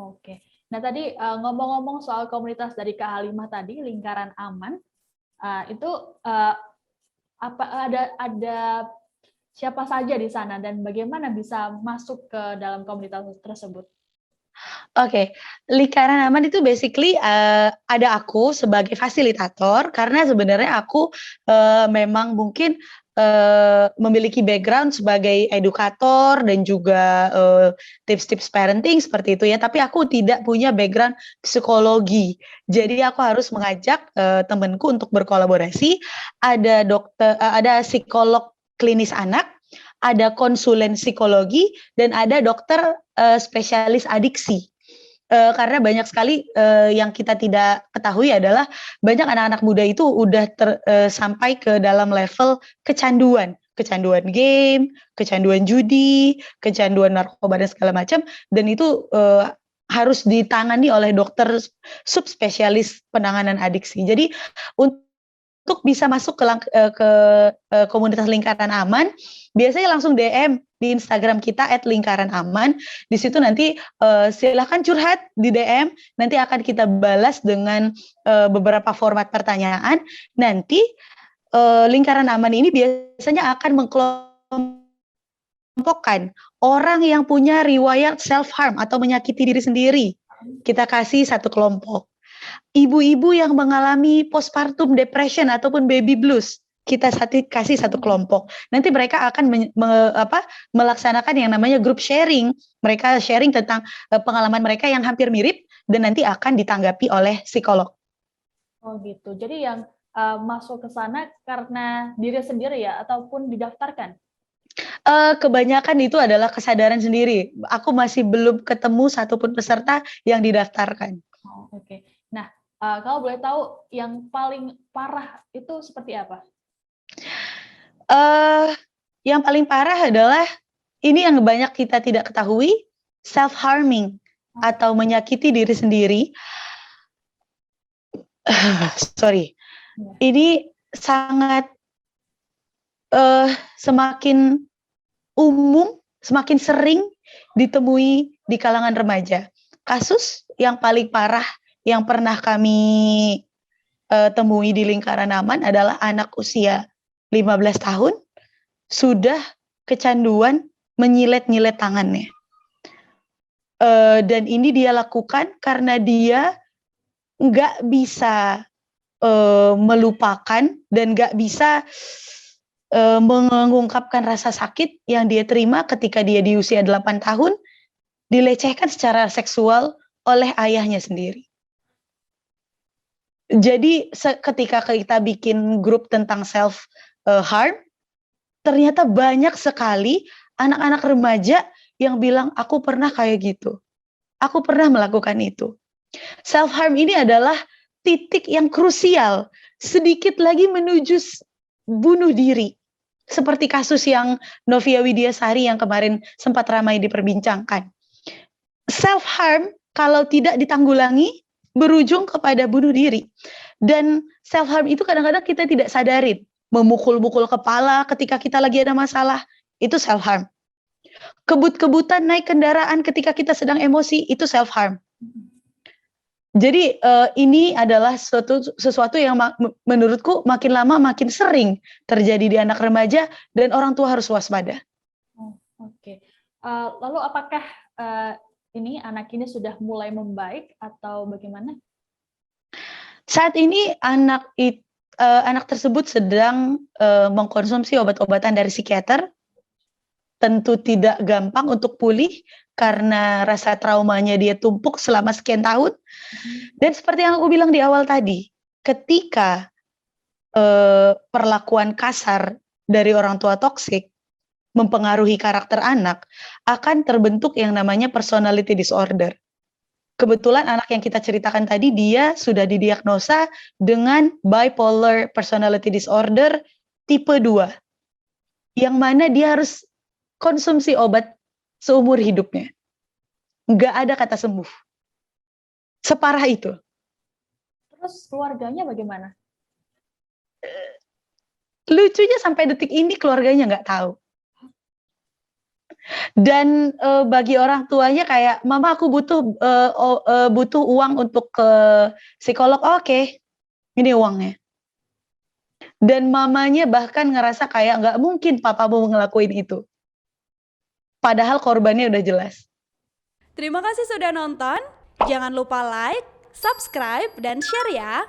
Oke. Nah tadi ngomong-ngomong soal komunitas dari Kak Halimah tadi, lingkaran aman, itu apa ada siapa saja di sana dan bagaimana bisa masuk ke dalam komunitas tersebut? Oke, lingkaran aman itu basically, ada aku sebagai fasilitator karena sebenarnya aku, memang mungkin, memiliki background sebagai edukator dan juga, tips-tips parenting seperti itu ya, tapi aku tidak punya background psikologi. Jadi aku harus mengajak, temenku untuk berkolaborasi, ada psikolog klinis anak, ada konsulen psikologi, dan ada dokter, spesialis adiksi. Karena banyak sekali, yang kita tidak ketahui adalah banyak anak-anak muda itu udah sampai ke dalam level kecanduan. Kecanduan game, kecanduan judi, kecanduan narkoba dan segala macam, dan itu, harus ditangani oleh dokter subspesialis penanganan adiksi. Jadi untuk bisa masuk ke komunitas lingkaran aman, biasanya langsung DM di Instagram kita @lingkaranaman. Di situ nanti, silahkan curhat di DM, nanti akan kita balas dengan, beberapa format pertanyaan. Nanti, lingkaran aman ini biasanya akan mengkelompokkan orang yang punya riwayat self harm atau menyakiti diri sendiri. Kita kasih satu kelompok. Ibu-ibu yang mengalami postpartum depression ataupun baby blues, kita kasih satu kelompok. Nanti mereka akan melaksanakan yang namanya group sharing. Mereka sharing tentang, pengalaman mereka yang hampir mirip dan nanti akan ditanggapi oleh psikolog. Oh gitu. Jadi yang masuk ke sana karena diri sendiri ya, ataupun didaftarkan? Kebanyakan itu adalah kesadaran sendiri. Aku masih belum ketemu satupun peserta yang didaftarkan. Oh, oke. Nah, kalau boleh tahu yang paling parah itu seperti apa? Yang paling parah adalah ini yang banyak kita tidak ketahui, self harming atau menyakiti diri sendiri. Sorry, ini sangat semakin umum, semakin sering ditemui di kalangan remaja. Kasus yang paling parah yang pernah kami temui di lingkaran aman adalah anak usia 15 tahun sudah kecanduan menyilet-nyilet tangannya. Dan ini dia lakukan karena dia nggak bisa melupakan dan nggak bisa mengungkapkan rasa sakit yang dia terima ketika dia di usia 8 tahun dilecehkan secara seksual oleh ayahnya sendiri. Jadi ketika kita bikin grup tentang self harm, ternyata banyak sekali anak-anak remaja yang bilang aku pernah kayak gitu. Aku pernah melakukan itu. Self harm ini adalah titik yang krusial, sedikit lagi menuju bunuh diri. Seperti kasus yang Novia Widyasari yang kemarin sempat ramai diperbincangkan. Self harm kalau tidak ditanggulangi berujung kepada bunuh diri. Dan self harm itu kadang-kadang kita tidak sadarin. Memukul-mukul kepala ketika kita lagi ada masalah, itu self harm. Kebut-kebutan naik kendaraan ketika kita sedang emosi, itu self harm. Jadi ini adalah sesuatu yang menurutku makin lama makin sering terjadi di anak remaja dan orang tua harus waspada. Oh, oke. Lalu apakah ini anak ini sudah mulai membaik atau bagaimana? Saat ini anak tersebut sedang mengkonsumsi obat-obatan dari psikiater. Tentu tidak gampang untuk pulih karena rasa traumanya dia tumpuk selama sekian tahun. Dan seperti yang aku bilang di awal tadi, ketika perlakuan kasar dari orang tua toksik mempengaruhi karakter anak, akan terbentuk yang namanya personality disorder. Kebetulan anak yang kita ceritakan tadi, dia sudah didiagnosa dengan bipolar personality disorder tipe 2, yang mana dia harus konsumsi obat seumur hidupnya. Nggak ada kata sembuh. Separah itu. Terus keluarganya bagaimana? Lucunya sampai detik ini keluarganya nggak tahu. Dan, bagi orang tuanya kayak, "Mama aku butuh uang untuk ke psikolog." "Oke, ini uangnya." Dan mamanya bahkan ngerasa kayak, "Nggak mungkin papamu ngelakuin itu." Padahal korbannya udah jelas. Terima kasih sudah nonton. Jangan lupa like, subscribe, dan share ya.